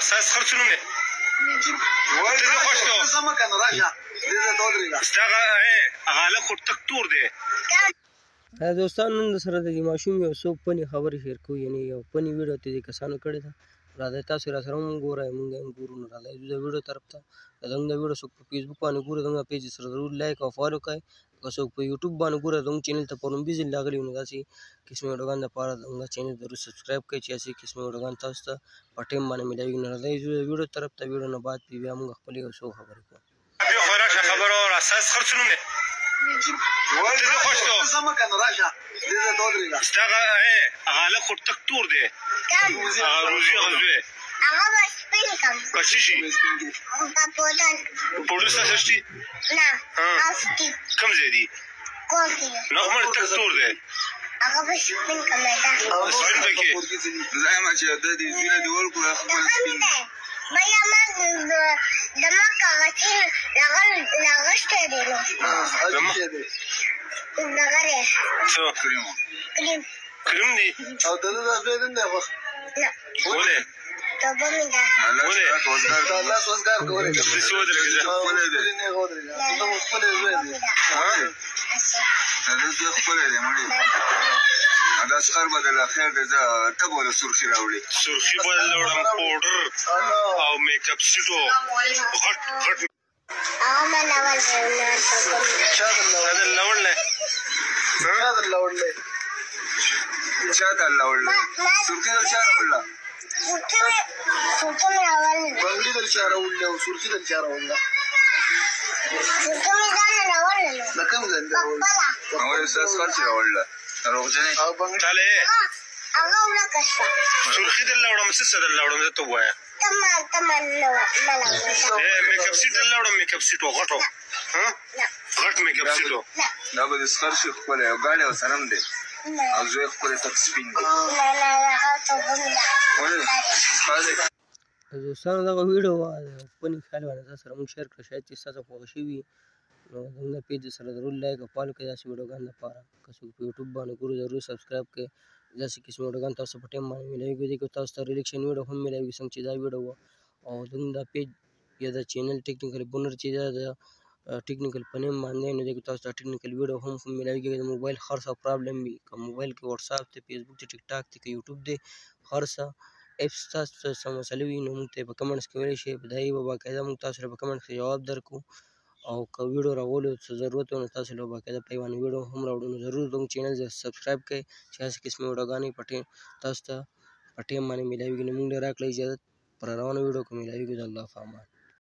اساس خرڅونه مې ته دې خوښ کوه سمه که نه راشه دې ځای ته ودرېږه ستا هغه خو تک تور دی دوستان نن سره د ماشوم یو څو فني خبرې شیر کوو یعنی یو فني ویډیو ته دې کسانو کړې ده راځئ تاسو را سره هم ګورئ موږ هم ګورو نو راځئ د ویډیو طرف ته که زموږ د ویډیو څوک په فیسبوک باندې ګوري زموږ پیج سره ضرور لایک او فالو کړئ که څوک په یوټیوب باندې ګوري زموږ چینل ته پرون ویزټ راغلي وي نو داسې قسمي ویډیوګان دپاره زموږ چینل ضرور سبسکرایب کړئ چې داسې قسمي ویډیوګان تاسو ته په ټایم باندې میلاوي نو راځئ د ویډیو طرف ته ویډیو نه بعد بیا موږ خپلې یو څو خبرې کوو خو راشه خبره اور اساس خرڅونه مې ته دې خوښ کوه سمه که نه راشه دې ځای ته ودرېږه ستا هغه خو تک تور دی هغه روزي هغه زوی هغه به سپین کړم که څه شي په پودر پوډر ستا شتي نه افټي کوم ځای دي کور کې نه خو مړ تک تور دی هغه به سپین کړم سپین پکې زایم چې د دې زوینه دې ورکړو خپل سپین بیا ما د مکه غچین لغشته دی نو اجي دې دغه دی څه کریم کریم دی او د دې زوی دې نه وخت نه ولې توبه مې ده ولې الله سوزګار کوي داسې ودرېږه زه خپل دې نه ودرېږه ته مو خپل زوی دې دا زه خپل دې مړي دا سکار بدل خیر دې زه ته بوله سرخي راوړي سرخي بدل وړم پوډر او میک اپ سیټو غټ غټ هغه ما لول چا دا لوړ نه چا ته لاوړل سرخي دل چا راوړل سوچو مې اول بنگړي دل چا راوړل او سرخي دل چا راوړل سوچو مې ځان راوړل د کوم ځای راوړل خپله هغه ساس خرڅ راوړل روغجنې او بنگړي چاله هغه ورکه شوه سرخي دل وړم څه دل وړم زه ته ووایم تمه نه میک اپ سیټ دل وړم میک اپ سیټو غټو غټ میک اپ سیټو دا به د سخر شي خپل یو ګاډي او سرم دی او زه خپل تک سپین دی دوستانو دغه ویډیو وه د فني خیال باندې تاسو سره موږ شیر کړه شاید چې ستاسو خوښه شوي نو زموږ پیج سره ضرور لایک او فالو کړئ داسې ویډیوګان لپاره که څوک په یوټیوب باندې ګورو ضرور سبسکرایب کړئ داسې قسم ویډیوګان تاسو په ټایم باندې میلاوي دي که تاسو ته ریلیکشن ویډیو هم میلاوي څنګه چې دا ویډیو وه او زموږ دا پیج یا دا چینل ټیکنیکل بونر چې دا د ټیکنیکل په نیم باندې نو دی که تاسو ته ټیکنیکل ویډیو هم میلاوي کېږي د موبایل هر څه پرابلم وي که موبایل کې واتساپ دی فیسبوک دی ټیک ټاک دی که یوټیوب دی هر څه ایپس تاسو ته څه مسلې وي نو موږ ته په کمنټس کې ویلی شئ په دایي به باقاعده موږ تاسو سره په کمنټس کې جواب درکړو او که ویډیو راغولو څه ضرورت وي نو تاسو له باقاعده په باندې ویډیو هم راوړو نو ضرور زموږ چینل سبسکرایب کړئ چې هسې قسمې ویډیوګانې تاسو ته په ټایم باندې میلاویږي نو موږ له راکړئ اجازت پر روانو ویډیو کې میلاویږي د الله په امان